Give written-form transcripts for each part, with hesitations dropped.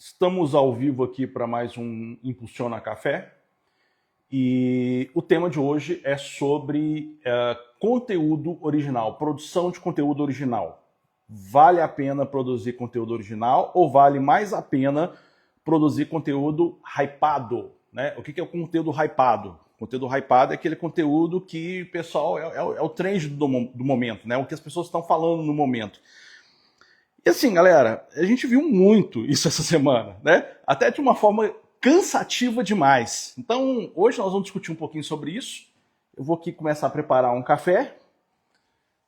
Estamos ao vivo aqui para mais um Impulsiona Café e o tema de hoje é sobre conteúdo original, produção de conteúdo original. Vale a pena produzir conteúdo original ou vale mais a pena produzir conteúdo hypado? Né? O que é o conteúdo hypado? O conteúdo hypado é aquele conteúdo que, pessoal, é o trend do momento, né? O que as pessoas estão falando no momento. E assim, galera, a gente viu muito isso essa semana, né? Até de uma forma cansativa demais. Então, hoje nós vamos discutir um pouquinho sobre isso. Eu vou aqui começar a preparar um café.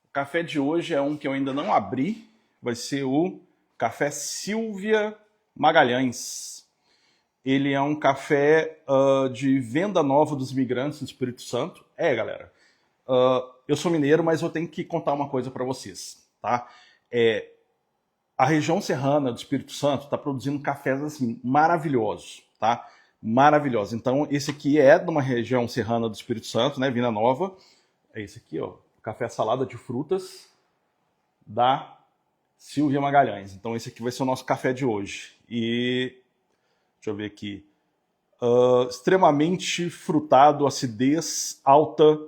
O café de hoje é um que eu ainda não abri. Vai ser o café Silvia Magalhães. Ele é um café de venda nova dos imigrantes no Espírito Santo. Galera, eu sou mineiro, mas eu tenho que contar uma coisa para vocês, tá? A região serrana do Espírito Santo está produzindo cafés assim maravilhosos, tá? Maravilhosos. Então, esse aqui é de uma região serrana do Espírito Santo, né? Vina Nova. É esse aqui, ó. Café salada de frutas da Silvia Magalhães. Então, esse aqui vai ser o nosso café de hoje. E deixa eu ver aqui. Extremamente frutado, acidez alta,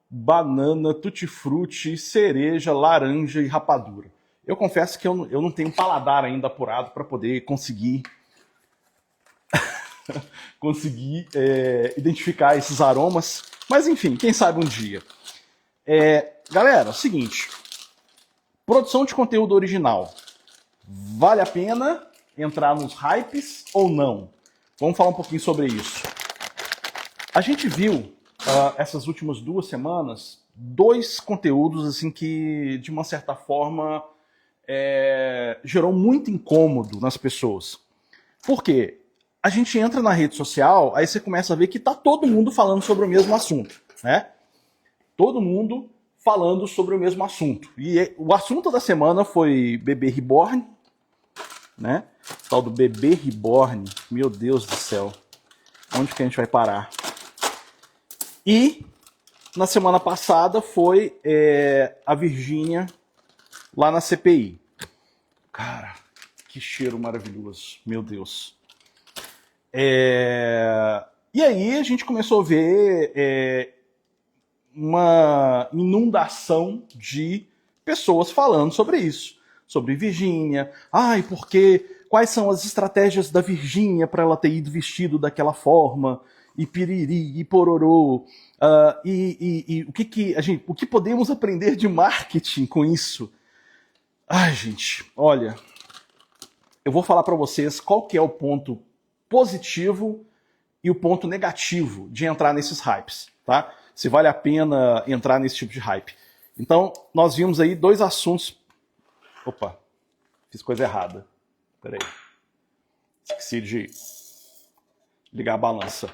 banana, tutti-frutti, cereja, laranja e rapadura. Eu confesso que eu não tenho paladar ainda apurado para poder conseguir identificar esses aromas. Mas enfim, quem sabe um dia. Galera, é o seguinte. Produção de conteúdo original. Vale a pena entrar nos hypes ou não? Vamos falar um pouquinho sobre isso. A gente viu essas últimas 2 semanas 2 conteúdos assim que, de uma certa forma, gerou muito incômodo nas pessoas. Por quê? A gente entra na rede social, aí você começa a ver que tá todo mundo falando sobre o mesmo assunto, né? Todo mundo falando sobre o mesmo assunto. E o assunto da semana foi bebê reborn, né? O tal do bebê reborn. Meu Deus do céu. Onde que a gente vai parar? E na semana passada foi a Virgínia lá na CPI. Cara, que cheiro maravilhoso, meu Deus. E aí a gente começou a ver uma inundação de pessoas falando sobre isso. Sobre Virgínia. Quais são as estratégias da Virgínia para ela ter ido vestido daquela forma? E piriri, e pororô. O que podemos aprender de marketing com isso? Ai, gente, olha, eu vou falar para vocês qual que é o ponto positivo e o ponto negativo de entrar nesses hypes, tá? Se vale a pena entrar nesse tipo de hype. Então, nós vimos aí 2 assuntos... Opa, fiz coisa errada. Peraí. Esqueci de ligar a balança.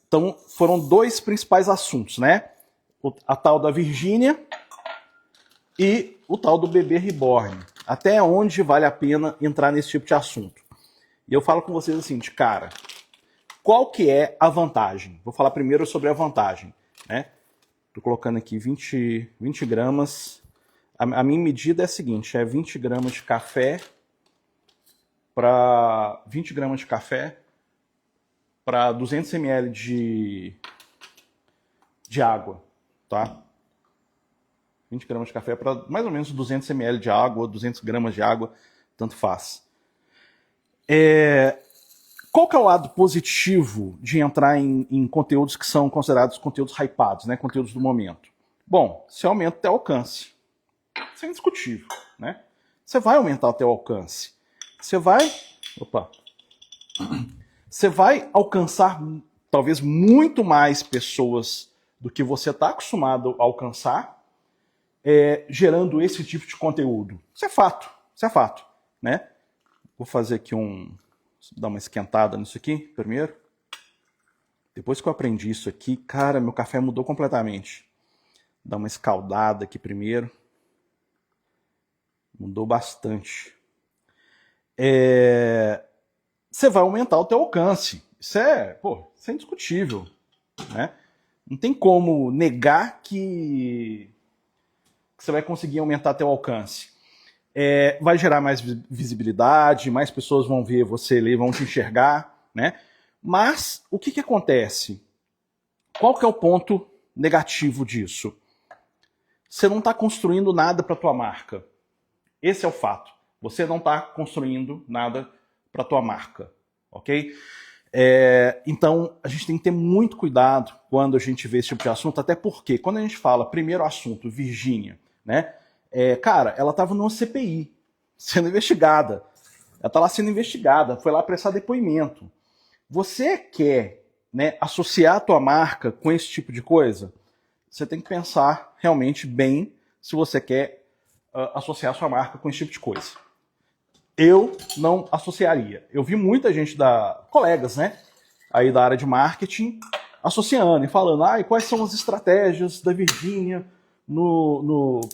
Então, foram 2 principais assuntos, né? A tal da Virgínia e o tal do bebê reborn. Até onde vale a pena entrar nesse tipo de assunto? E eu falo com vocês assim, de cara, qual que é a vantagem? Vou falar primeiro sobre a vantagem, né? Tô colocando aqui 20 gramas. A minha medida é a seguinte, 20 gramas de café para 20 gramas de café para 200 ml de água, tá? 20 gramas de café para mais ou menos 200 ml de água, 200 gramas de água, tanto faz. Qual que é o lado positivo de entrar em conteúdos que são considerados conteúdos hypados, né? Conteúdos do momento? Bom, você aumenta o teu alcance. Isso é indiscutível, né? Você vai aumentar o teu alcance. Você vai alcançar talvez muito mais pessoas do que você está acostumado a alcançar, gerando esse tipo de conteúdo. Isso é fato, né? Vou fazer aqui dar uma esquentada nisso aqui primeiro. Depois que eu aprendi isso aqui, cara, meu café mudou completamente. Dar uma escaldada aqui primeiro. Mudou bastante. Você vai aumentar o teu alcance. Isso é indiscutível, né? Não tem como negar que que você vai conseguir aumentar teu alcance? Vai gerar mais visibilidade, mais pessoas vão ver você ler, vão te enxergar, né? Mas o que acontece? Qual que é o ponto negativo disso? Você não está construindo nada para a tua marca. Esse é o fato. Você não está construindo nada para a tua marca, ok? Então, a gente tem que ter muito cuidado quando a gente vê esse tipo de assunto, até porque, quando a gente fala, primeiro assunto, Virgínia, né? Cara, ela estava numa CPI, sendo investigada. Ela está lá sendo investigada, foi lá prestar depoimento. Você quer, né, associar a tua marca com esse tipo de coisa? Você tem que pensar realmente bem se você quer associar a sua marca com esse tipo de coisa. Eu não associaria. Eu vi muita gente, colegas, né, aí da área de marketing, associando e falando, quais são as estratégias da Virgínia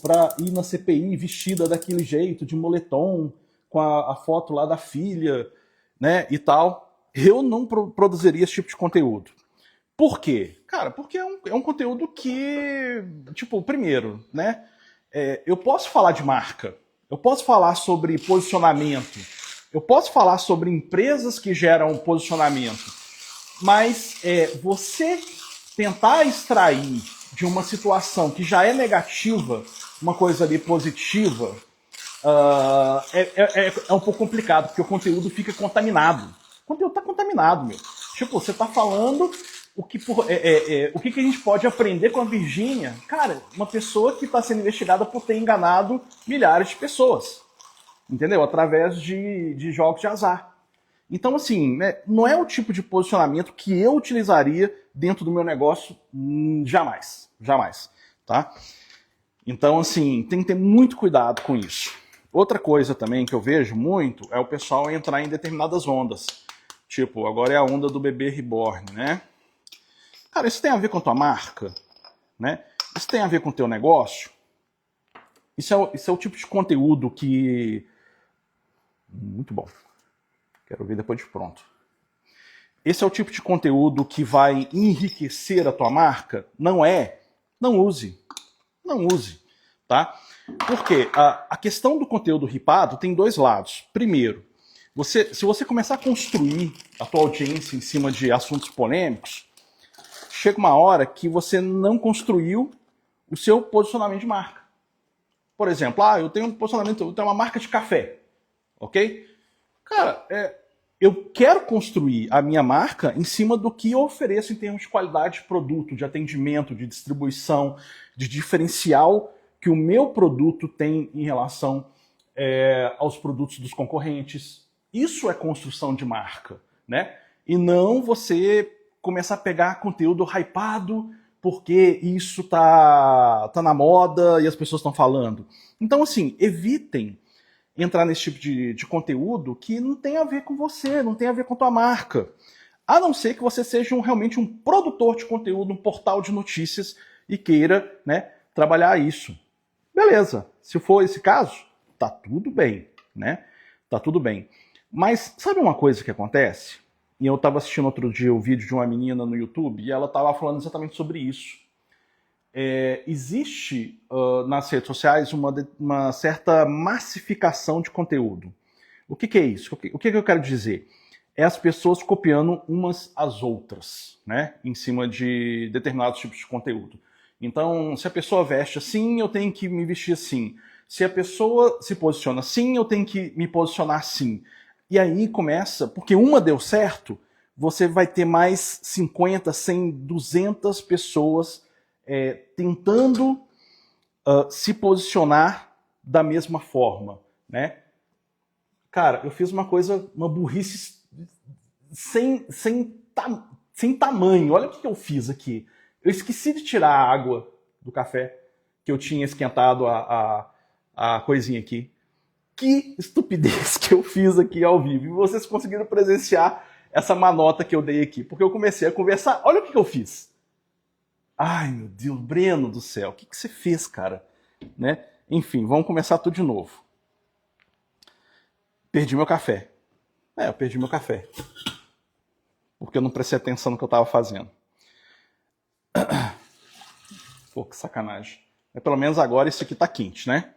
para ir na CPI vestida daquele jeito, de moletom, com a foto lá da filha, né, e tal. Eu não produziria esse tipo de conteúdo. Por quê? Cara, porque é um conteúdo que, tipo, primeiro, né, eu posso falar de marca, eu posso falar sobre posicionamento, eu posso falar sobre empresas que geram posicionamento, mas você tentar extrair de uma situação que já é negativa uma coisa ali positiva é um pouco complicado, porque o conteúdo fica contaminado. O conteúdo está contaminado, meu. Tipo, você está falando o que a gente pode aprender com a Virgínia. Cara, uma pessoa que está sendo investigada por ter enganado milhares de pessoas. Entendeu? Através de jogos de azar. Então, assim, né, não é o tipo de posicionamento que eu utilizaria dentro do meu negócio, jamais. Jamais. Tá? Então, assim, tem que ter muito cuidado com isso. Outra coisa também que eu vejo muito é o pessoal entrar em determinadas ondas. Tipo, agora é a onda do bebê reborn, né? Cara, isso tem a ver com a tua marca? Né? Isso tem a ver com o teu negócio? Isso é o tipo de conteúdo que... Muito bom. Quero ver depois de pronto. Esse é o tipo de conteúdo que vai enriquecer a tua marca? Não é? Não use. Não use, tá? Porque a questão do conteúdo ripado tem dois lados. Primeiro, se você começar a construir a tua audiência em cima de assuntos polêmicos, chega uma hora que você não construiu o seu posicionamento de marca. Por exemplo, eu tenho um posicionamento, eu tenho uma marca de café, ok? Cara, eu quero construir a minha marca em cima do que eu ofereço em termos de qualidade de produto, de atendimento, de distribuição, de diferencial que o meu produto tem em relação aos produtos dos concorrentes. Isso é construção de marca, né? E não você começar a pegar conteúdo hypado porque isso tá na moda e as pessoas estão falando. Então, assim, evitem entrar nesse tipo de conteúdo que não tem a ver com você, não tem a ver com a tua marca. A não ser que você seja realmente um produtor de conteúdo, um portal de notícias e queira, né, trabalhar isso. Beleza, se for esse caso, tá tudo bem, né? Tá tudo bem. Mas sabe uma coisa que acontece? E eu estava assistindo outro dia o vídeo de uma menina no YouTube e ela estava falando exatamente sobre isso. Existe nas redes sociais uma certa massificação de conteúdo. O que é isso? O que eu quero dizer? É as pessoas copiando umas às outras, né? Em cima de determinados tipos de conteúdo. Então, se a pessoa veste assim, eu tenho que me vestir assim. Se a pessoa se posiciona assim, eu tenho que me posicionar assim. E aí começa, porque uma deu certo, você vai ter mais 50, 100, 200 pessoas tentando se posicionar da mesma forma, né? Cara, eu fiz uma burrice sem tamanho. Olha o que eu fiz aqui. Eu esqueci de tirar a água do café que eu tinha esquentado a coisinha aqui. Que estupidez que eu fiz aqui ao vivo. E vocês conseguiram presenciar essa manota que eu dei aqui. Porque eu comecei a conversar. Olha o que eu fiz. Ai, meu Deus, Breno do céu. O que você fez, cara? Né? Enfim, vamos começar tudo de novo. Perdi meu café. Eu perdi meu café. Porque eu não prestei atenção no que eu estava fazendo. Pô, que sacanagem. Pelo menos agora esse aqui está quente, né?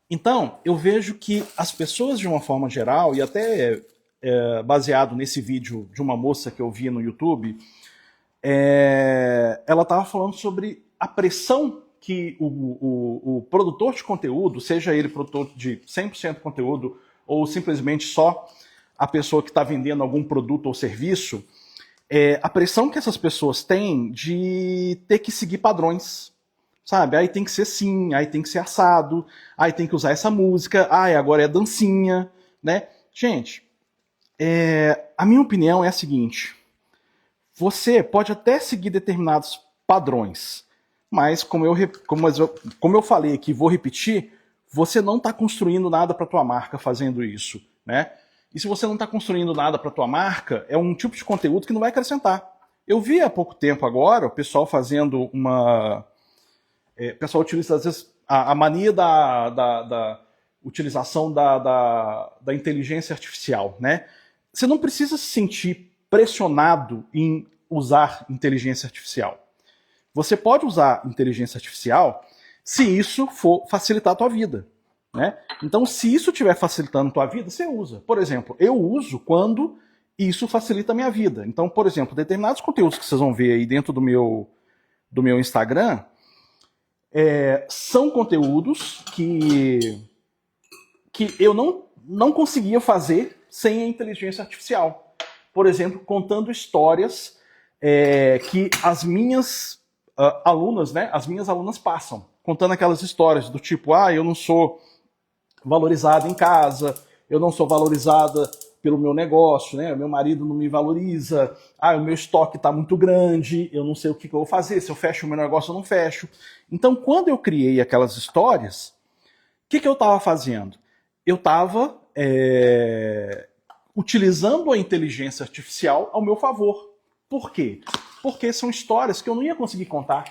Então, eu vejo que as pessoas, de uma forma geral, e até baseado nesse vídeo de uma moça que eu vi no YouTube, ela estava falando sobre a pressão que o produtor de conteúdo, seja ele produtor de 100% conteúdo ou simplesmente só a pessoa que está vendendo algum produto ou serviço, a pressão que essas pessoas têm de ter que seguir padrões, sabe? Aí tem que ser assim, aí tem que ser assado, aí tem que usar essa música, agora é dancinha, né? Gente, a minha opinião é a seguinte: você pode até seguir determinados padrões, mas como eu falei aqui, vou repetir, você não está construindo nada para a tua marca fazendo isso, né? E se você não está construindo nada para a tua marca, é um tipo de conteúdo que não vai acrescentar. Eu vi há pouco tempo agora o pessoal fazendo uma... o pessoal utiliza, às vezes, a mania da utilização da inteligência artificial, né? Você não precisa se sentir pressionado em usar inteligência artificial. Você pode usar inteligência artificial se isso for facilitar a tua vida, né? Então, se isso estiver facilitando a tua vida, você usa. Por exemplo, eu uso quando isso facilita a minha vida. Então, por exemplo, determinados conteúdos que vocês vão ver aí dentro do meu Instagram são conteúdos que eu não conseguia fazer sem a inteligência artificial. Por exemplo, contando histórias que as minhas alunas, né, as minhas alunas passam. Contando aquelas histórias do tipo, eu não sou valorizada em casa, eu não sou valorizada pelo meu negócio, né? Meu marido não me valoriza, o meu estoque está muito grande, eu não sei o que eu vou fazer, se eu fecho o meu negócio ou não fecho. Então, quando eu criei aquelas histórias, o que eu estava fazendo? Eu estava utilizando a inteligência artificial ao meu favor. Por quê? Porque são histórias que eu não ia conseguir contar.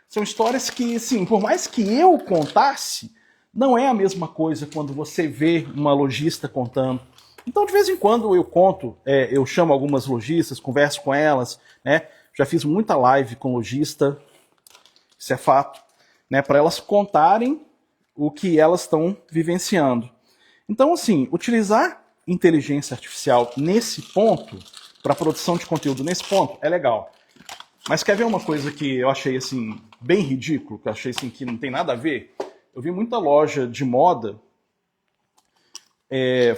São histórias que, sim, por mais que eu contasse, não é a mesma coisa quando você vê uma lojista contando. Então, de vez em quando eu conto, eu chamo algumas lojistas, converso com elas, né? Já fiz muita live com lojista, isso é fato, né? Para elas contarem o que elas estão vivenciando. Então, assim, utilizar inteligência artificial nesse ponto, para produção de conteúdo nesse ponto, é legal. Mas quer ver uma coisa que eu achei, assim, bem ridículo, que eu achei, assim, que não tem nada a ver? Eu vi muita loja de moda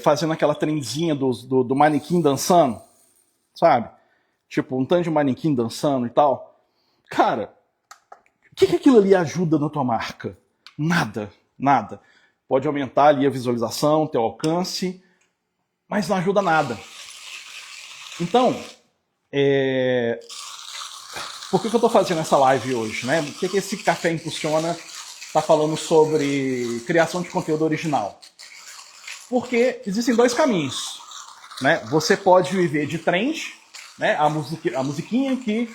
fazendo aquela trenzinha do manequim dançando, sabe? Tipo, um tanto de manequim dançando e tal. Cara, o que aquilo ali ajuda na tua marca? Nada, nada. Pode aumentar ali a visualização, teu alcance, mas não ajuda nada. Então, por que eu estou fazendo essa live hoje, né? Por que esse Café Impulsiona está falando sobre criação de conteúdo original? Porque existem dois caminhos, né? Você pode viver de trend, né? A musiquinha que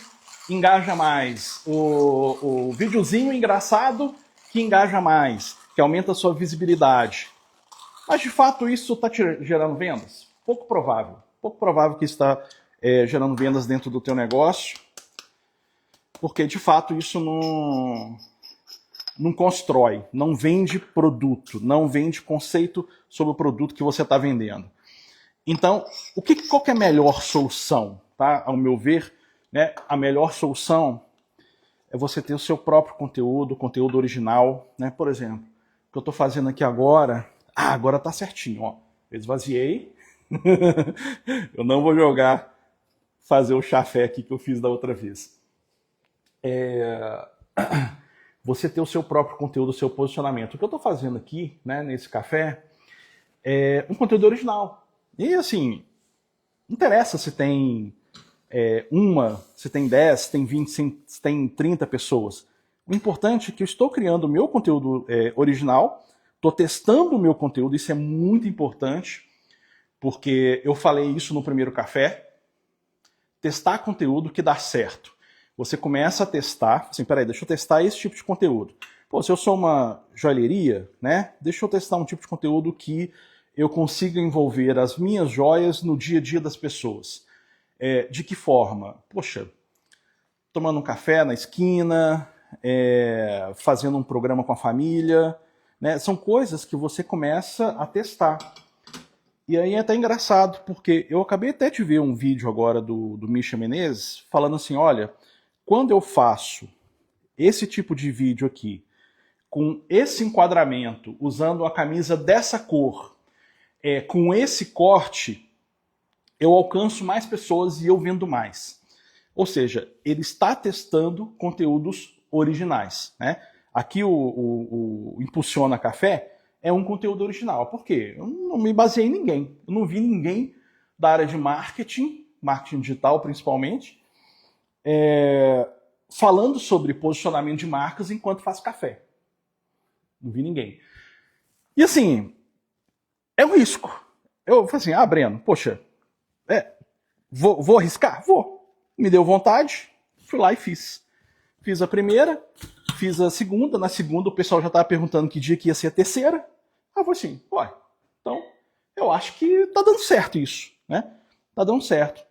engaja mais, o videozinho engraçado que engaja mais, que aumenta a sua visibilidade. Mas, de fato, isso está te gerando vendas? Pouco provável. Pouco provável que isso está gerando vendas dentro do teu negócio, porque, de fato, isso não constrói, não vende produto, não vende conceito sobre o produto que você está vendendo. Então, qual que é a melhor solução? Tá? Ao meu ver, né, a melhor solução é você ter o seu próprio conteúdo original. Né? Por exemplo, o que eu estou fazendo aqui agora, agora está certinho. Ó. Eu esvaziei, eu não vou fazer o chafé aqui que eu fiz da outra vez. Você ter o seu próprio conteúdo, o seu posicionamento. O que eu estou fazendo aqui, né, nesse café, é um conteúdo original. E assim, não interessa se tem se tem 10, se tem 20, se tem 30 pessoas. O importante é que eu estou criando o meu conteúdo original, estou testando o meu conteúdo, isso é muito importante, porque eu falei isso no primeiro café. Testar conteúdo que dá certo. Você começa a testar, assim, peraí, deixa eu testar esse tipo de conteúdo. Pô, se eu sou uma joalheria, né, deixa eu testar um tipo de conteúdo que eu consiga envolver as minhas joias no dia a dia das pessoas. De que forma? Poxa, tomando um café na esquina, fazendo um programa com a família, né? São coisas que você começa a testar. E aí é até engraçado, porque eu acabei até de ver um vídeo agora do Misha Menezes falando assim, olha, quando eu faço esse tipo de vídeo aqui, com esse enquadramento, usando a camisa dessa cor, com esse corte, eu alcanço mais pessoas e eu vendo mais. Ou seja, ele está testando conteúdos originais, né? Aqui o Impulsiona Café é um conteúdo original. Por quê? Eu não me baseei em ninguém. Eu não vi ninguém da área de marketing digital principalmente, falando sobre posicionamento de marcas enquanto faz café. Não vi ninguém. E assim, é um risco. Eu falei assim, Breno, poxa, vou arriscar? Vou. Me deu vontade, fui lá e fiz. Fiz a primeira, fiz a segunda. Na segunda o pessoal já estava perguntando que dia que ia ser a terceira. Aí eu falei assim, então eu acho que tá dando certo isso, né? Tá dando certo.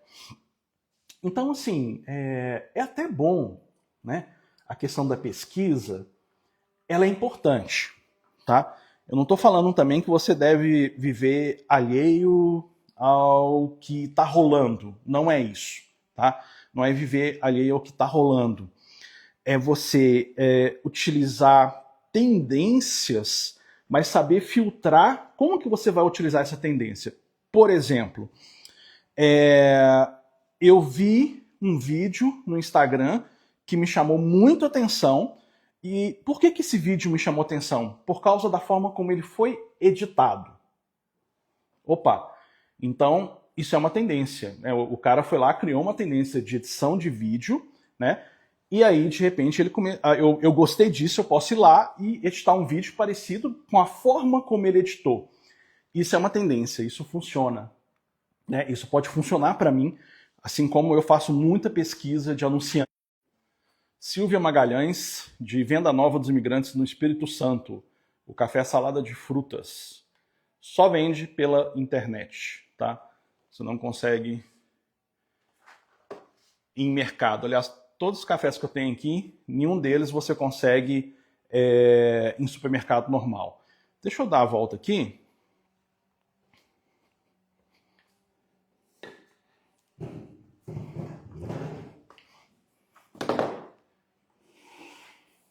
Então, assim, é até bom, né? A questão da pesquisa, ela é importante, tá? Eu não estou falando também que você deve viver alheio ao que está rolando. Não é isso, tá? Não é viver alheio ao que está rolando. É você utilizar tendências, mas saber filtrar como que você vai utilizar essa tendência. Por exemplo, eu vi um vídeo no Instagram que me chamou muito a atenção. E por que esse vídeo me chamou a atenção? Por causa da forma como ele foi editado. Opa, então isso é uma tendência, né? O cara foi lá, criou uma tendência de edição de vídeo, né? E aí, de repente, eu gostei disso, eu posso ir lá e editar um vídeo parecido com a forma como ele editou. Isso é uma tendência, isso funciona, né? Isso pode funcionar para mim, assim como eu faço muita pesquisa de anunciante. Silvia Magalhães, de Venda Nova dos Imigrantes no Espírito Santo. O café salada de frutas. Só vende pela internet, tá? Você não consegue em mercado. Aliás, todos os cafés que eu tenho aqui, nenhum deles você consegue em supermercado normal. Deixa eu dar a volta aqui.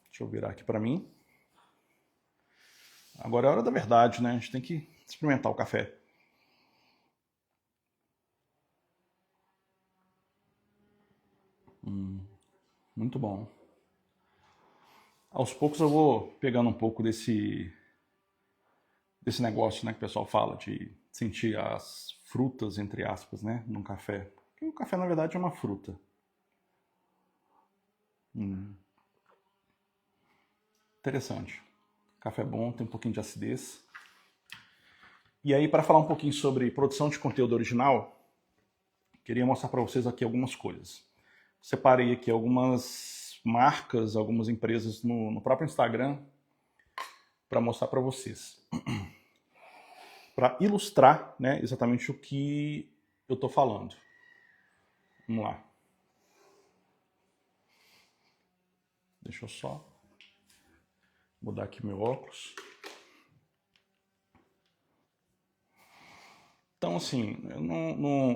Deixa eu virar aqui para mim. Agora é a hora da verdade, né? A gente tem que experimentar o café. Muito bom. Aos poucos eu vou pegando um pouco desse negócio, né, que o pessoal fala de sentir as frutas, entre aspas, né, num café. Porque o café, na verdade, é uma fruta. Interessante. Café bom, tem um pouquinho de acidez. E aí, para falar um pouquinho sobre produção de conteúdo original, queria mostrar para vocês aqui algumas coisas. Separei aqui algumas marcas, algumas empresas no próprio Instagram para mostrar para vocês. Para ilustrar, né, exatamente o que eu estou falando. Vamos lá. Deixa eu só mudar aqui meu óculos. Então, assim,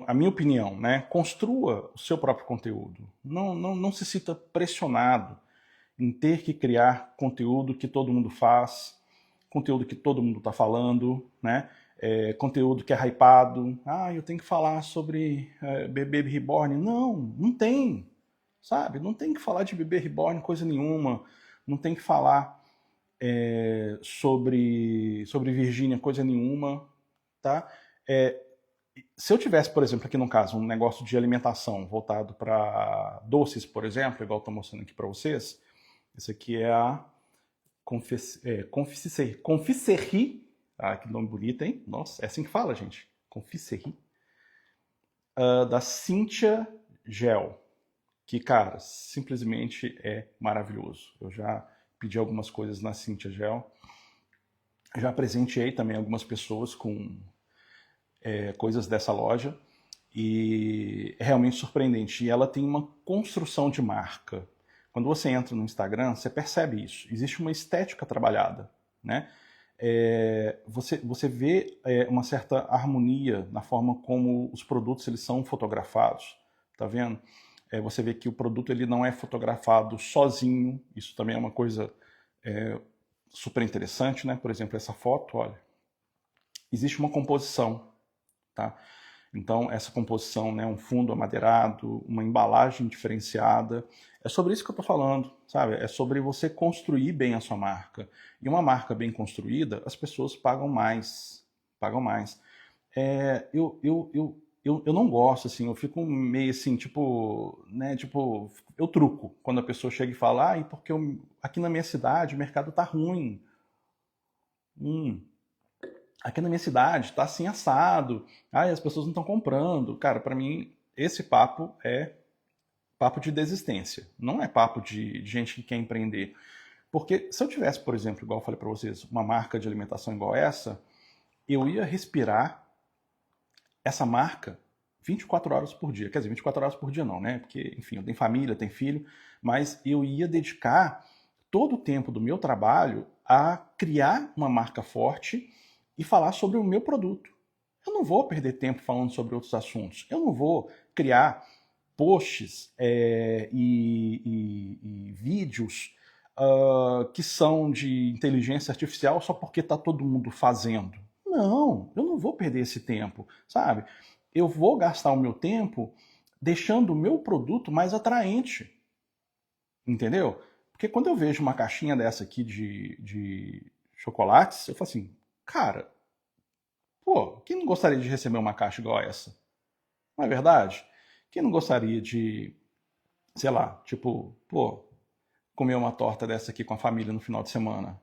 a minha opinião, né, construa o seu próprio conteúdo. Não se sinta pressionado em ter que criar conteúdo que todo mundo faz, conteúdo que todo mundo está falando, né? Conteúdo que é hypado. Eu tenho que falar sobre bebê reborn. Não tem, sabe? Não tem que falar de bebê reborn coisa nenhuma. Não tem que falar sobre Virgínia coisa nenhuma, tá? Se eu tivesse, por exemplo, aqui no caso, um negócio de alimentação voltado para doces, por exemplo, igual estou mostrando aqui para vocês, esse aqui é a Confiserie. Que nome bonito, hein? Nossa, é assim que fala, gente. Confiserie. Da Cíntia Gel, que, cara, simplesmente é maravilhoso. Eu já pedi algumas coisas na Cíntia Gel. Já presenteei também algumas pessoas com coisas dessa loja e é realmente surpreendente. E ela tem uma construção de marca quando você entra no Instagram, você percebe isso. Existe uma estética trabalhada, né? Você vê uma certa harmonia na forma como os produtos eles são fotografados, tá vendo? Você vê que o produto ele não é fotografado sozinho, isso também é uma coisa super interessante, né? Por exemplo, essa foto, olha, existe uma composição, tá? Então, essa composição, né, um fundo amadeirado, uma embalagem diferenciada, é sobre isso que eu estou falando, sabe? É sobre você construir bem a sua marca. E uma marca bem construída, as pessoas pagam mais, pagam mais. Eu não gosto, assim, eu fico meio assim, tipo, né, tipo, eu truco quando a pessoa chega e fala, porque aqui na minha cidade o mercado tá ruim. Aqui na minha cidade tá assim assado, as pessoas não estão comprando. Cara, para mim, esse papo é papo de desistência, não é papo de gente que quer empreender. Porque se eu tivesse, por exemplo, igual eu falei para vocês, uma marca de alimentação igual essa, eu ia respirar essa marca 24 horas por dia. Quer dizer, 24 horas por dia não, né? Porque, enfim, eu tenho família, tenho filho, mas eu ia dedicar todo o tempo do meu trabalho a criar uma marca forte e falar sobre o meu produto. Eu não vou perder tempo falando sobre outros assuntos. Eu não vou criar posts e vídeos que são de inteligência artificial só porque está todo mundo fazendo. Não, eu não vou perder esse tempo, sabe? Eu vou gastar o meu tempo deixando o meu produto mais atraente, entendeu? Porque quando eu vejo uma caixinha dessa aqui de chocolates, eu falo assim, cara, pô, quem não gostaria de receber uma caixa igual a essa? Não é verdade? Quem não gostaria de, sei lá, tipo, pô, comer uma torta dessa aqui com a família no final de semana?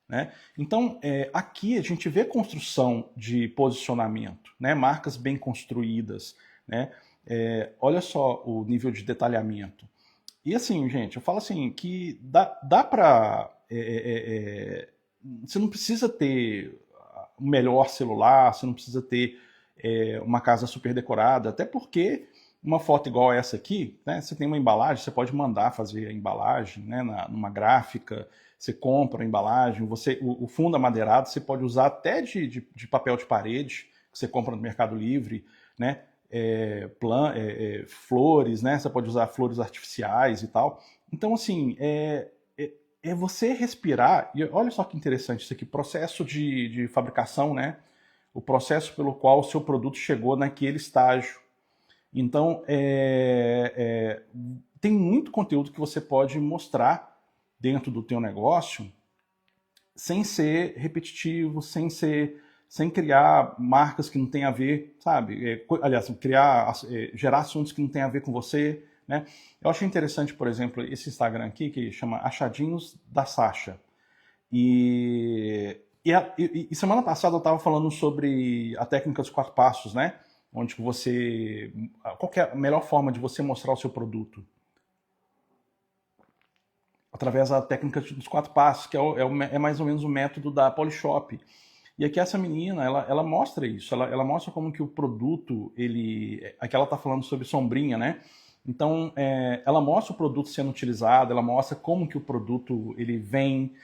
Né? Então, aqui a gente vê construção de posicionamento, né? Marcas bem construídas, né? Olha só o nível de detalhamento. E assim, gente, eu falo assim, que dá para... você não precisa ter o melhor celular, você não precisa ter uma casa super decorada, até porque uma foto igual essa aqui, né, você tem uma embalagem, você pode mandar fazer a embalagem, né, numa gráfica, você compra a embalagem, o fundo amadeirado você pode usar até de papel de parede, que você compra no Mercado Livre, né, flores, né, você pode usar flores artificiais e tal. Então, assim, é você respirar, e olha só que interessante isso aqui, processo de fabricação, né, o processo pelo qual o seu produto chegou naquele estágio. Então, tem muito conteúdo que você pode mostrar dentro do teu negócio sem ser repetitivo, sem criar marcas que não tem a ver, sabe? Aliás, gerar assuntos que não tem a ver com você, né? Eu achei interessante, por exemplo, esse Instagram aqui que chama Achadinhos da Sasha. E semana passada eu estava falando sobre a técnica dos 4 passos, né? Onde você... Qual que é a melhor forma de você mostrar o seu produto? Através da técnica dos 4 passos, que é mais ou menos o método da Polishop. E aqui essa menina, ela mostra isso, ela mostra como que o produto, aqui ela está falando sobre sombrinha, né? Então, ela mostra o produto sendo utilizado, ela mostra como que o produto ele vem,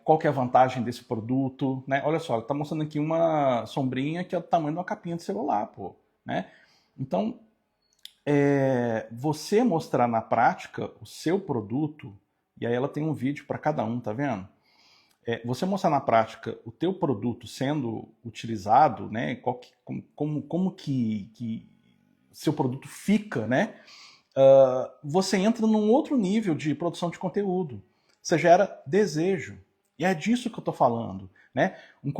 qual que é a vantagem desse produto, né? Olha só, ela está mostrando aqui uma sombrinha que é do tamanho de uma capinha de celular, pô, né? Então, você mostrar na prática o seu produto, e aí ela tem um vídeo para cada um, tá vendo? Você mostrar na prática o teu produto sendo utilizado, né? Como que seu produto fica, né? Você entra num outro nível de produção de conteúdo. Você gera desejo. E é disso que eu estou falando, né? Um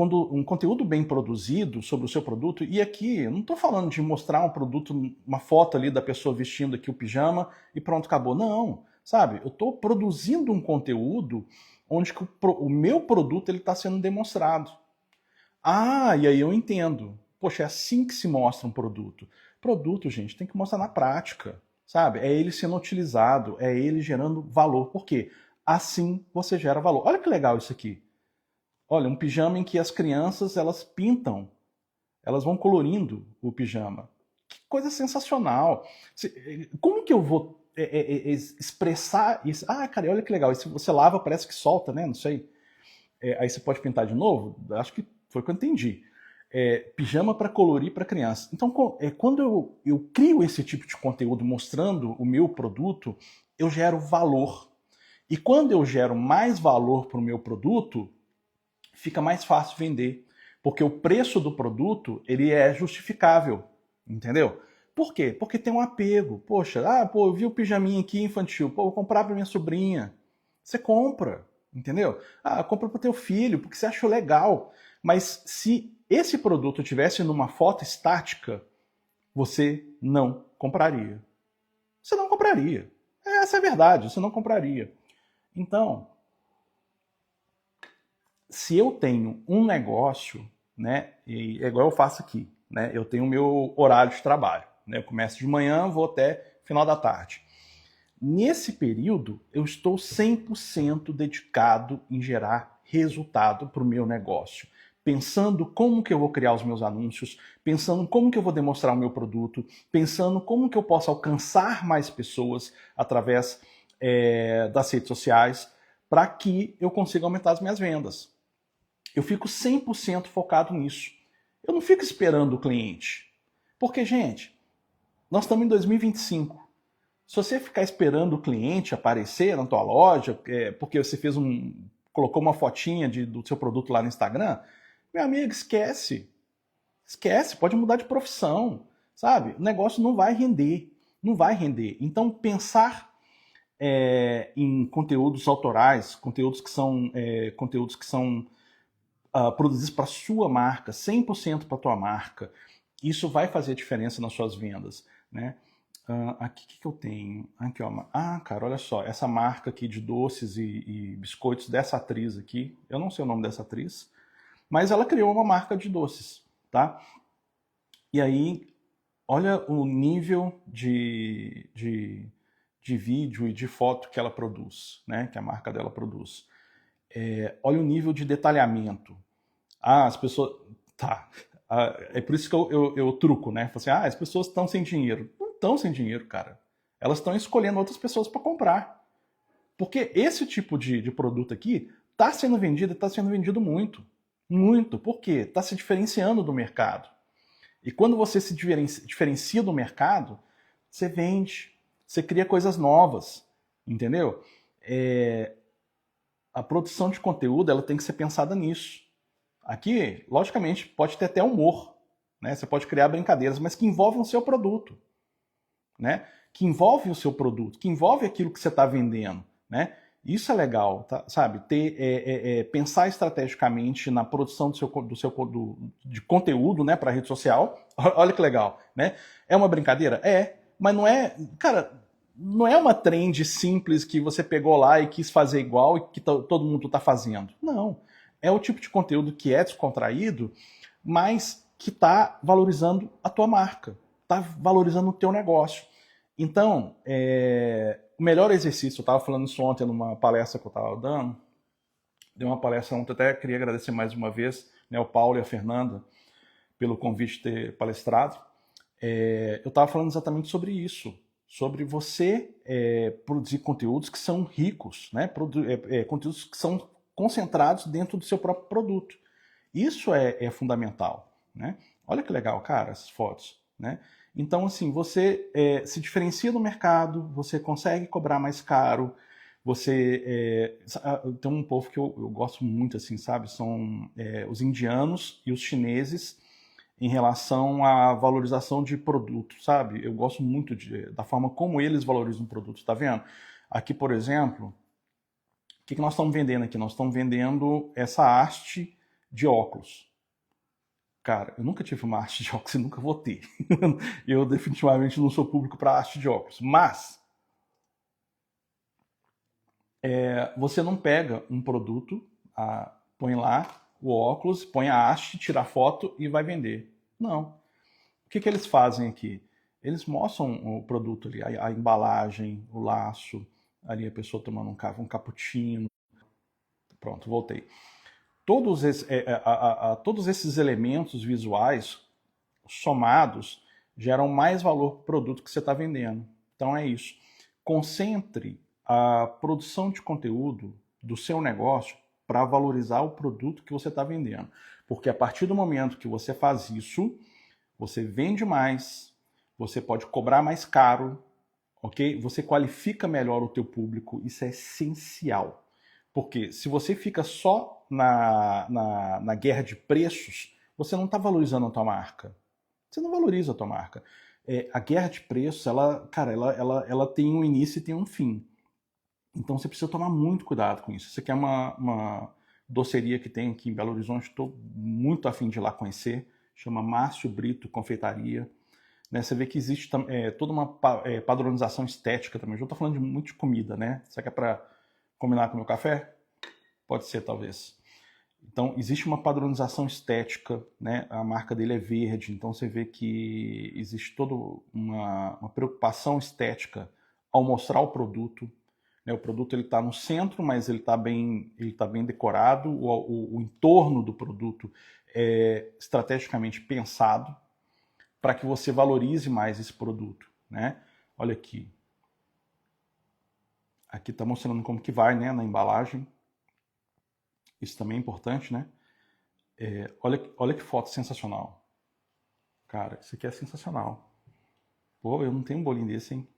conteúdo bem produzido sobre o seu produto. E aqui, eu não estou falando de mostrar um produto, uma foto ali da pessoa vestindo aqui o pijama e pronto, acabou. Não, sabe? Eu estou produzindo um conteúdo onde que o meu produto está sendo demonstrado. E aí eu entendo. Poxa, é assim que se mostra um produto. Produto, gente, tem que mostrar na prática, sabe? É ele sendo utilizado, é ele gerando valor. Por quê? Assim você gera valor. Olha que legal isso aqui. Olha, um pijama em que as crianças, elas pintam, elas vão colorindo o pijama. Que coisa sensacional. Como que eu vou expressar isso. Ah, cara, olha que legal. E se você lava, parece que solta, né? Não sei. Aí você pode pintar de novo. Acho que foi o que eu entendi. Pijama para colorir para criança. Então, quando eu crio esse tipo de conteúdo mostrando o meu produto, eu gero valor. E quando eu gero mais valor para o meu produto, fica mais fácil vender. Porque o preço do produto ele é justificável. Entendeu? Por quê? Porque tem um apego. Poxa, eu vi o pijaminha aqui infantil. Pô, vou comprar para minha sobrinha. Você compra. Entendeu? Compra para o teu filho, porque você achou legal. Mas se esse produto tivesse numa foto estática, você não compraria. Você não compraria. Essa é a verdade, você não compraria. Então, se eu tenho um negócio, né, e é igual eu faço aqui, né, eu tenho o meu horário de trabalho. Né, eu começo de manhã, vou até final da tarde. Nesse período, eu estou 100% dedicado em gerar resultado para o meu negócio. Pensando como que eu vou criar os meus anúncios, pensando como que eu vou demonstrar o meu produto, pensando como que eu posso alcançar mais pessoas através das redes sociais para que eu consiga aumentar as minhas vendas. Eu fico 100% focado nisso. Eu não fico esperando o cliente. Porque, gente, nós estamos em 2025. Se você ficar esperando o cliente aparecer na tua loja, porque você colocou uma fotinha do seu produto lá no Instagram, meu amigo, esquece. Esquece, pode mudar de profissão, sabe? O negócio não vai render. Não vai render. Então, pensar em conteúdos autorais, conteúdos que são produzidos para a sua marca, 100% para a tua marca, isso vai fazer diferença nas suas vendas, né? Aqui o que eu tenho? Aqui, ó. Cara, olha só, essa marca aqui de doces e biscoitos dessa atriz aqui, eu não sei o nome dessa atriz, mas ela criou uma marca de doces, tá? E aí, olha o nível de vídeo e de foto que ela produz, né? Que a marca dela produz. Olha o nível de detalhamento. As pessoas... Tá. É por isso que eu truco, né? Falo assim, as pessoas estão sem dinheiro. Não estão sem dinheiro, cara. Elas estão escolhendo outras pessoas para comprar. Porque esse tipo de produto aqui está sendo vendido e está sendo vendido muito. Muito. Por quê? Está se diferenciando do mercado. E quando você se diferencia do mercado, você vende, você cria coisas novas, entendeu? A produção de conteúdo ela tem que ser pensada nisso. Aqui, logicamente, pode ter até humor, né? Você pode criar brincadeiras, mas que envolvem o seu produto, né? Que envolve o seu produto, que envolve aquilo que você está vendendo, né? Isso é legal, tá? Sabe? Pensar estrategicamente na produção de conteúdo, né, para a rede social. Olha que legal, né? É uma brincadeira? Mas não é, cara, não é uma trend simples que você pegou lá e quis fazer igual e que todo mundo está fazendo. Não. É o tipo de conteúdo que é descontraído, mas que está valorizando a tua marca, está valorizando o teu negócio. Então, o melhor exercício, eu estava falando isso ontem numa palestra que eu estava dando, dei uma palestra ontem, até queria agradecer mais uma vez, né, o Paulo e a Fernanda pelo convite de ter palestrado. Eu estava falando exatamente sobre isso, sobre você produzir conteúdos que são ricos, né, conteúdos que são concentrados dentro do seu próprio produto. Isso é fundamental, né? Olha que legal, cara, essas fotos, né? Então, assim, você se diferencia do mercado, você consegue cobrar mais caro, você... tem um povo que eu gosto muito, assim, sabe? São os indianos e os chineses em relação à valorização de produtos, sabe? Eu gosto muito da forma como eles valorizam o produto, tá vendo? Aqui, por exemplo... O que nós estamos vendendo aqui? Nós estamos vendendo essa haste de óculos. Cara, eu nunca tive uma haste de óculos e nunca vou ter. Eu definitivamente não sou público para haste de óculos. Mas você não pega um produto, põe lá o óculos, põe a haste, tira a foto e vai vender. Não. O que eles fazem aqui? Eles mostram o produto ali, a embalagem, o laço, ali a pessoa tomando um cappuccino. Pronto, voltei. Todos esses elementos visuais somados geram mais valor para o produto que você está vendendo. Então é isso. concentre a produção de conteúdo do seu negócio para valorizar o produto que você está vendendo. Porque a partir do momento que você faz isso, você vende mais, você pode cobrar mais caro, ok? Você qualifica melhor o teu público, isso é essencial. Porque se você fica só na guerra de preços, você não está valorizando a tua marca. Você não valoriza a tua marca. A guerra de preços, ela tem um início e tem um fim. Então você precisa tomar muito cuidado com isso. Isso aqui é uma doceria que tem aqui em Belo Horizonte, estou muito afim de ir lá conhecer, chama Márcio Brito Confeitaria. Né, você vê que existe toda uma padronização estética também. Eu já estou falando muito de comida, né? Isso aqui é para combinar com o meu café? Pode ser, talvez. Então, existe uma padronização estética, né? A marca dele é verde, então você vê que existe toda uma preocupação estética ao mostrar o produto. Né? O produto está no centro, mas ele está bem decorado, o entorno do produto é estrategicamente pensado para que você valorize mais esse produto. Né? Olha aqui. Aqui está mostrando como que vai, né, na embalagem. Isso também é importante, né? Olha que foto sensacional. Cara, isso aqui é sensacional. Pô, eu não tenho um bolinho desse, hein?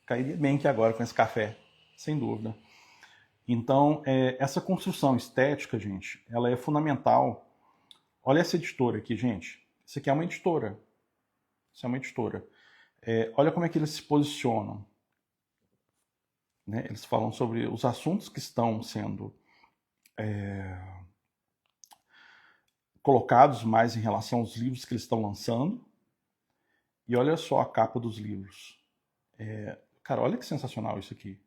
Cairia bem aqui agora com esse café, sem dúvida. Então, essa construção estética, gente, ela é fundamental. Olha essa editora aqui, gente. Isso aqui é uma editora. Isso é uma editora. Olha como é que eles se posicionam. Né? Eles falam sobre os assuntos que estão sendo colocados mais em relação aos livros que eles estão lançando. E olha só a capa dos livros. Cara, olha que sensacional isso aqui.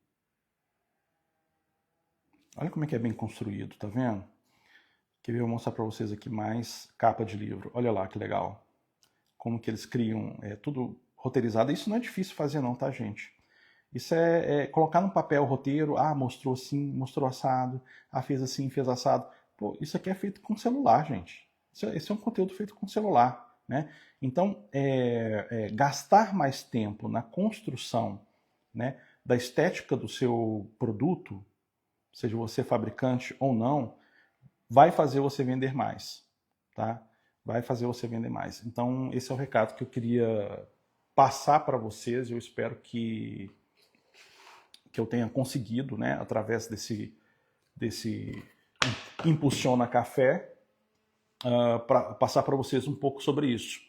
Olha como é que é bem construído, tá vendo? Queria eu mostrar para vocês aqui mais capa de livro. Olha lá que legal. Como que eles criam, tudo roteirizado. Isso não é difícil fazer não, tá, gente? Isso é colocar no papel o roteiro. Ah, mostrou assim, mostrou assado. Ah, fez assim, fez assado. Pô, isso aqui é feito com celular, gente. Esse é um conteúdo feito com celular, né? Então, gastar mais tempo na construção, né, da estética do seu produto, seja você fabricante ou não, vai fazer você vender mais, tá? Vai fazer você vender mais. Então, esse é o recado que eu queria passar para vocês. Eu espero que eu tenha conseguido, né, através desse Impulsiona Café, passar para vocês um pouco sobre isso.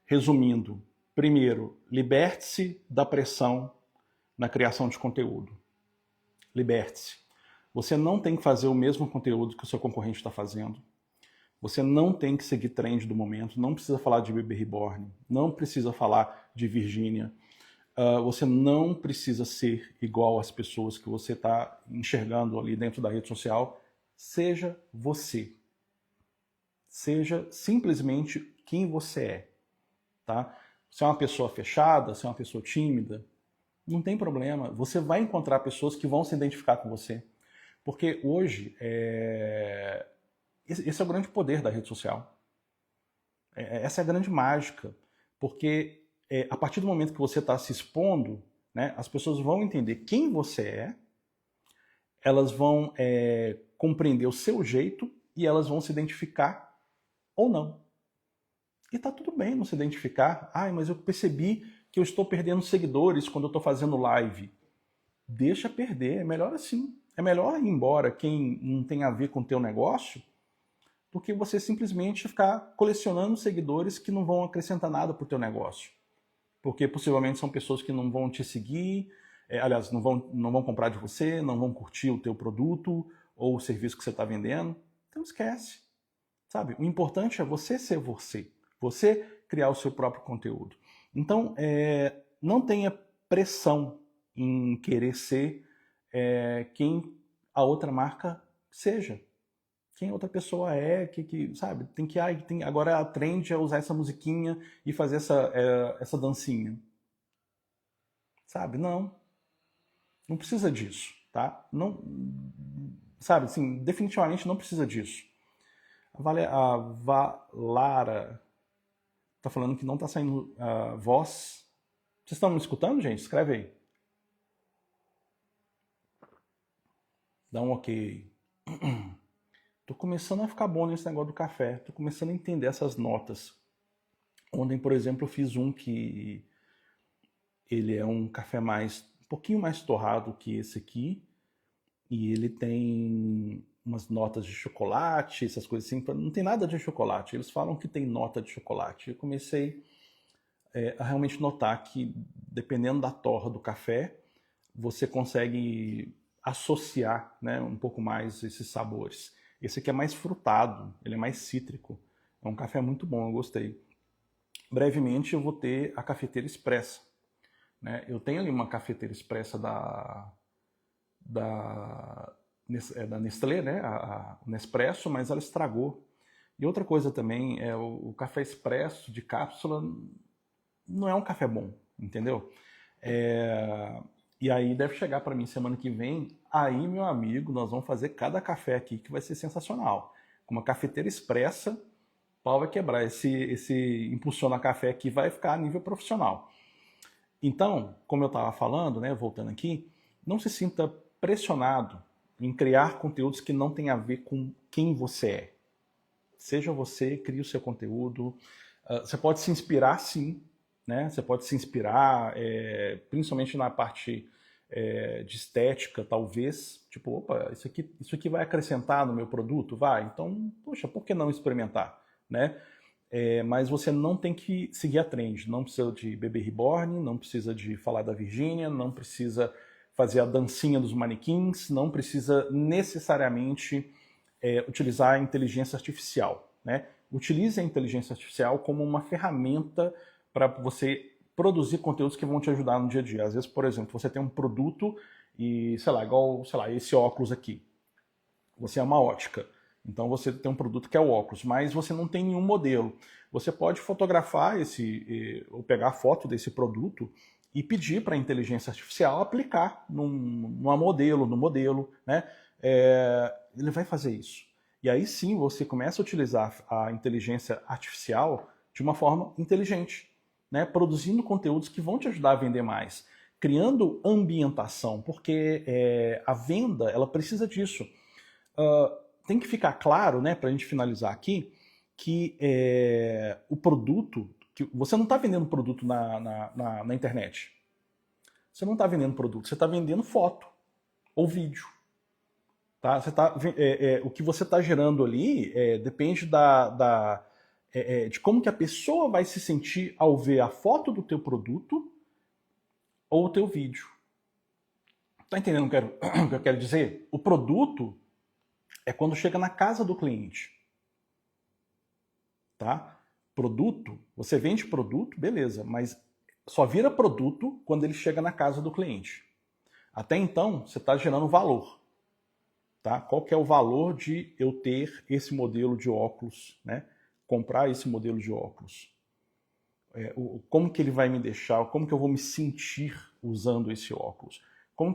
Resumindo, primeiro, liberte-se da pressão na criação de conteúdo. Liberte-se. Você não tem que fazer o mesmo conteúdo que o seu concorrente está fazendo. Você não tem que seguir trend do momento, não precisa falar de Bebê Reborn, não precisa falar de Virgínia. Você não precisa ser igual às pessoas que você está enxergando ali dentro da rede social. Seja você. Seja simplesmente quem você é. Tá? Se é uma pessoa fechada, se é uma pessoa tímida, não tem problema. Você vai encontrar pessoas que vão se identificar com você. Porque hoje, esse é o grande poder da rede social. Essa é a grande mágica. Porque a partir do momento que você está se expondo, né, as pessoas vão entender quem você é, elas vão compreender o seu jeito e elas vão se identificar ou não. E tá tudo bem não se identificar. Ai, mas eu percebi que eu estou perdendo seguidores quando eu estou fazendo live. Deixa perder, é melhor assim. É melhor ir embora quem não tem a ver com o teu negócio do que você simplesmente ficar colecionando seguidores que não vão acrescentar nada para o teu negócio. Porque possivelmente são pessoas que não vão te seguir, aliás, não vão comprar de você, não vão curtir o teu produto ou o serviço que você está vendendo. Então esquece. Sabe? O importante é você ser você. Você criar o seu próprio conteúdo. Então, não tenha pressão em querer ser quem a outra marca seja. Quem a outra pessoa é, sabe? Agora a trend é usar essa musiquinha e fazer essa dancinha. Sabe? Não precisa disso, tá? Não, sabe, assim, definitivamente não precisa disso. A Valara tá falando que não tá saindo voz. Vocês estão me escutando, gente? Escreve aí. dá um ok. Tô começando a ficar bom nesse negócio do café, tô começando a entender essas notas. Ontem, por exemplo, eu fiz um que ele é um café um pouquinho mais torrado que esse aqui, e ele tem umas notas de chocolate, essas coisas assim. Não tem nada de chocolate, eles falam que tem nota de chocolate. Eu comecei a realmente notar que, dependendo da torra do café, você consegue associar, né, um pouco mais esses sabores. Esse aqui é mais frutado, ele é mais cítrico. É um café muito bom, eu gostei. Brevemente eu vou ter a cafeteira expressa, né? Eu tenho ali uma cafeteira expressa da Nestlé, né? O Nespresso, mas ela estragou. E outra coisa também, o café expresso de cápsula não é um café bom, entendeu? E aí deve chegar para mim semana que vem. Aí, meu amigo, nós vamos fazer cada café aqui que vai ser sensacional. Com uma cafeteira expressa, o pau vai quebrar. Esse impulsiona café aqui vai ficar a nível profissional. Então, como eu estava falando, né, voltando aqui, não se sinta pressionado em criar conteúdos que não têm a ver com quem você é. Seja você, crie o seu conteúdo. Você pode se inspirar, sim, né? Você pode se inspirar, principalmente na parte de estética, talvez. Tipo, opa, isso aqui vai acrescentar no meu produto? Vai. Então, poxa, por que não experimentar, né? Mas você não tem que seguir a trend. Não precisa de bebê reborn, não precisa de falar da Virgínia, não precisa fazer a dancinha dos manequins, não precisa necessariamente utilizar a inteligência artificial, né? Utilize a inteligência artificial como uma ferramenta para você produzir conteúdos que vão te ajudar no dia a dia. Às vezes, por exemplo, você tem um produto e, sei lá, igual, sei lá, esse óculos aqui. Você é uma ótica. Então você tem um produto que é o óculos, mas você não tem nenhum modelo. Você pode fotografar ou pegar a foto desse produto e pedir para a inteligência artificial aplicar no modelo, né? Ele vai fazer isso. E aí sim você começa a utilizar a inteligência artificial de uma forma inteligente, né? Produzindo conteúdos que vão te ajudar a vender mais, criando ambientação, porque a venda ela precisa disso. Tem que ficar claro, né, para a gente finalizar aqui, que o produto, que você não está vendendo produto na internet. Você não está vendendo produto, você está vendendo foto ou vídeo. Tá? O que você está gerando ali depende de como que a pessoa vai se sentir ao ver a foto do teu produto ou o teu vídeo. Tá entendendo o que eu quero dizer? O produto é quando chega na casa do cliente. Tá? Produto, você vende produto, beleza, mas só vira produto quando ele chega na casa do cliente. Até então, você está gerando valor. Tá? Qual que é o valor de eu ter esse modelo de óculos, né? Comprar esse modelo de óculos? Como que ele vai me deixar? Como que eu vou me sentir usando esse óculos? Como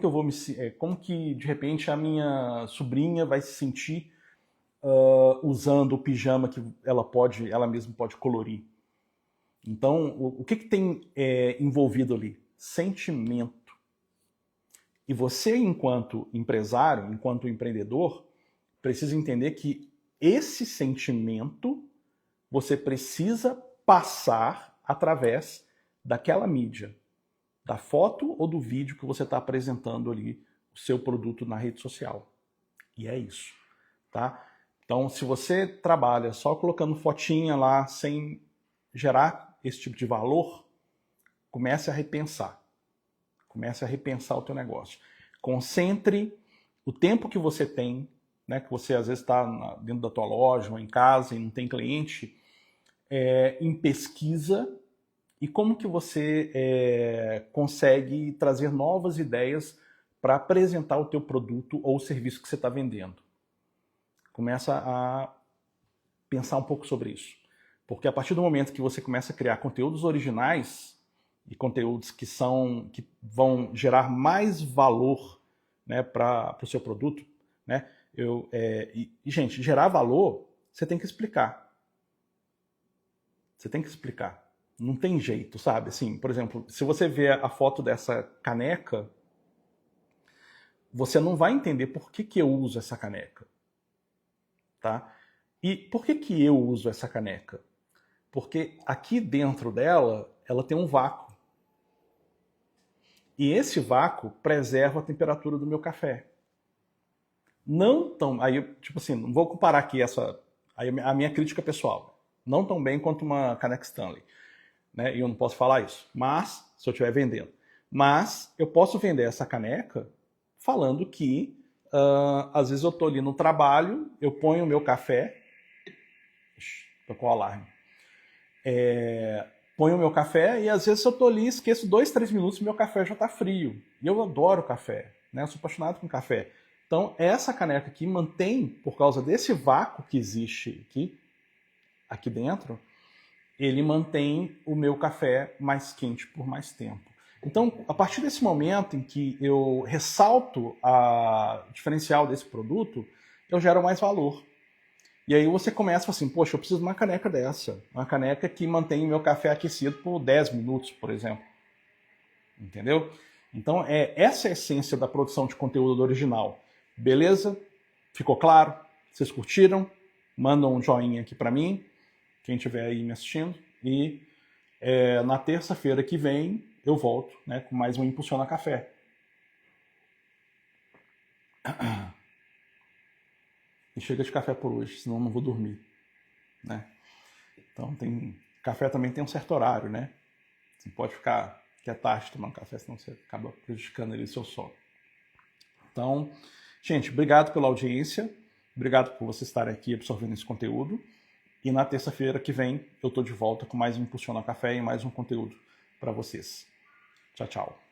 que de repente a minha sobrinha vai se sentir usando o pijama que ela mesma pode colorir? Então, o que tem envolvido ali? Sentimento. E você, enquanto empresário, enquanto empreendedor, precisa entender que esse sentimento você precisa passar através daquela mídia, da foto ou do vídeo que você está apresentando ali o seu produto na rede social. E é isso, tá? Então, se você trabalha só colocando fotinha lá, sem gerar esse tipo de valor, comece a repensar. Comece a repensar o teu negócio. Concentre o tempo que você tem, né, que você às vezes está dentro da tua loja ou em casa e não tem cliente, em pesquisa e como que você consegue trazer novas ideias para apresentar o teu produto ou o serviço que você está vendendo. Começa a pensar um pouco sobre isso. Porque a partir do momento que você começa a criar conteúdos originais e conteúdos que vão gerar mais valor, né, para o seu produto, né? Gente, gerar valor, você tem que explicar. Você tem que explicar. Não tem jeito, sabe? Assim, por exemplo, se você vê a foto dessa caneca, você não vai entender por que eu uso essa caneca. Tá? E por que eu uso essa caneca? Porque aqui dentro dela, ela tem um vácuo. E esse vácuo preserva a temperatura do meu café. Não tão... Aí, tipo assim, não vou comparar aqui a minha crítica pessoal. Não tão bem quanto uma caneca Stanley. Né? E eu não posso falar isso. Mas, se eu estiver vendendo. Mas, eu posso vender essa caneca falando que, às vezes eu estou ali no trabalho, eu ponho o meu café... Tocou o alarme. Ponho o meu café e às vezes eu tô ali, esqueço 2, 3 minutos e meu café já tá frio. E eu adoro café, né? Eu sou apaixonado com café. Então, essa caneca aqui mantém, por causa desse vácuo que existe aqui dentro, ele mantém o meu café mais quente por mais tempo. Então, a partir desse momento em que eu ressalto a diferencial desse produto, eu gero mais valor. E aí você começa assim, poxa, eu preciso de uma caneca dessa. Uma caneca que mantém o meu café aquecido por 10 minutos, por exemplo. Entendeu? Então, essa é a essência da produção de conteúdo original. Beleza? Ficou claro? Vocês curtiram? Mandam um joinha aqui para mim, quem estiver aí me assistindo. E na terça-feira que vem eu volto, né, com mais um Impulsiona Café. E chega de café por hoje, senão eu não vou dormir, né? Então café também tem um certo horário, né? Você pode ficar que é tarde tomando café, senão você acaba prejudicando ali o seu sono. Então, gente, obrigado pela audiência, obrigado por vocês estarem aqui absorvendo esse conteúdo. E na terça-feira que vem eu tô de volta com mais um Impulsiona Café e mais um conteúdo para vocês. Tchau, tchau.